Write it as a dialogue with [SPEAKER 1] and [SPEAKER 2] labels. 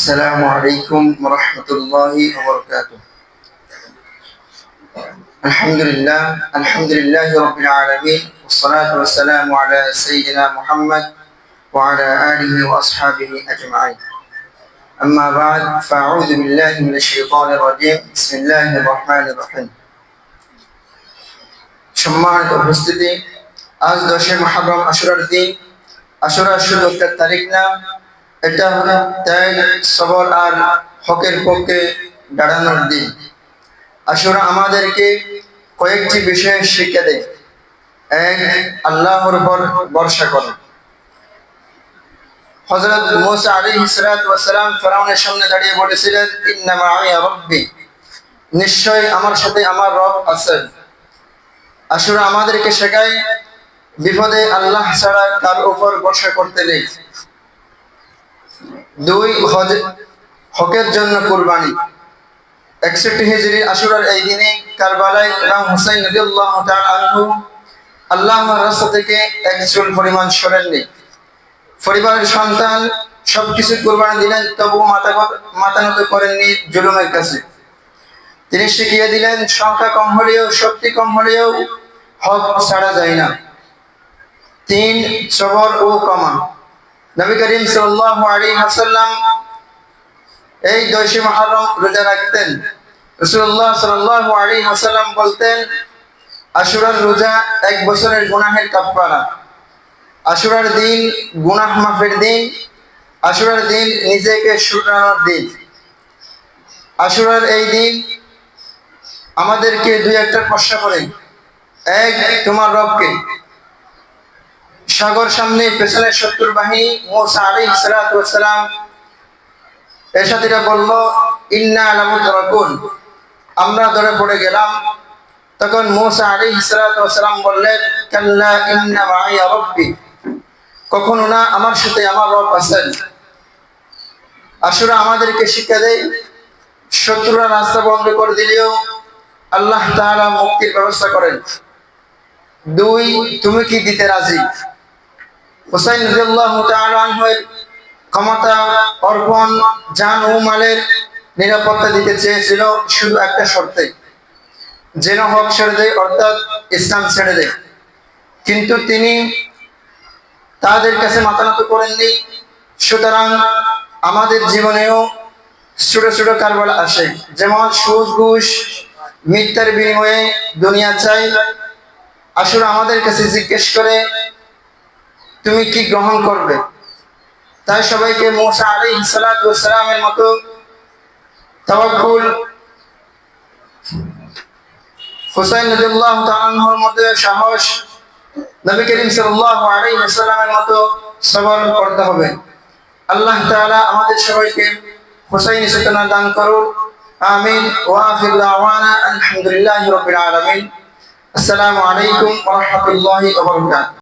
[SPEAKER 1] السلام عليكم ورحمة الله وبركاته. الحمد لله رب العالمين، والصلاة والسلام على سيدنا محمد وعلى آله وأصحابه أجمعين. أما بعد، فأعوذ بالله من الشيطان الرجيم. بسم الله الرحمن الرحيم. সম্মানিত উপস্থিতি, আজ 10 মুহররম আশুরার দিন। আশুরা শুধু একটা তারিখ না, এটা ত্যাগ, সবর আর হকের পক্ষে দাঁড়ানোর দিন। আশুরা আমাদেরকে কয়েকটি বিষয় শিক্ষা দেয়। এক, আল্লাহর উপর ভরসা করো। হযরত মুসা আলাইহিস সালাতু ওয়াস সালাম ফিরআউনের সামনে দাঁড়িয়ে বলেছিলেন, ইন্না মা'ইয়া রাব্বি, নিশ্চয় আমার সাথে আমার রব আছেন। আশুরা আমাদেরকে শেখায় বিপদে আল্লাহ ছাড়া তার উপর ভরসা করতে নেই। দুই, হকের জন্য কুরবানি। 61 হিজরি আশুরার এই দিনে কারবালায় ইমাম হুসাইন রাদিয়াল্লাহু তাআলা আনহু আল্লাহর রাস্তা থেকে এক চুল পরিমাণ সরেননি। পরিবারের সন্তান সবকিছু কুরবানি দিলেন, তবু মাথা নত করেননি জুলুমের কাছে। তিনি শিখিয়ে দিলেন, সংখ্যা কম হলেও, শক্তি কম হলেও হক ছাড়া যায় না। 3, সবর ও ক্ষমা। নবী করিম সাল্লাল্লাহু আলাইহি ওয়াসাল্লাম এই 10 মুহররম রোজা রাখতেন। রাসূলুল্লাহ সাল্লাল্লাহু আলাইহি ওয়াসাল্লাম বলতেন, আশুরার রোজা 1 বছরের গুনাহের কাফারা। আশুরার দিন গুনাহ মাফের দিন। আশুরার দিন নিজেকে শুধরানোর দিন। আশুরার এই দিন আমাদেরকে দুই একটা প্রশ্ন করে। এক, তোমার রবকে। সাগর সামনে, পেছনে শত্রুর বাহিনী। মুসা আলাইহিস সালাতু ওয়াস সালাম এর সাথীরা বলল, ইন্না লামুদরাকুন, আমরা ধরে পড়ে গেলাম। তখন মুসা আলাইহিস সালাতু ওয়াস সালাম বললেন, কাল্লা ইন্না মা'ইয়া রাব্বি, কখনো না, আমার সাথে আমার রব আছেন। আশুরা আমাদেরকে শিক্ষা দেয়, শত্রুরা রাস্তা বন্ধ করে দিলেও আল্লাহ তাআলা মুক্তির ব্যবস্থা করেন। 2, তুমি কি দিতে রাজি? হুসাইন রাদিয়াল্লাহু তাআলা আনহুর ক্ষমতা অর্পণ, জান ও মালের নিরাপত্তা দিতে চেয়েছিল, শুধু একটা শর্তে, যেন হক ছেড়ে দেয়, অর্থাৎ ইসলাম ছেড়ে দেয়। কিন্তু তিনি তাদের কাছে মাথা নত করেননি। সুতরাং আমাদের জীবনেও ছোট ছোট কারবালা আসে, যেমন সুদ, ঘুষ, মিথ্যার বিনিময়ে দুনিয়া চাই। আশুরা আমাদের কাছে জিজ্ঞেস করে, তুমি কি গ্রহণ করবে? তাই সবাইকে মুসা আলাইহিস সালাতু ওয়াস সালামের মতো তাওয়াক্কুল, হুসাইন রাদিয়াল্লাহু তাআলা আনহুর মতো সাহস, নবী করিম সাল্লাল্লাহু আলাইহি ওয়াসাল্লামের মতো সবর করতে হবে। আল্লাহ তাআলা আমাদের সবাইকে হুসাইনি চেতনা দান করুন। আমিন। ওয়া আখিরু দাওয়ানা আলহামদুলিল্লাহি রাব্বিল আলামিন। আসসালামু আলাইকুম ওয়া রাহমাতুল্লাহি ওয়া বারাকাতুহু।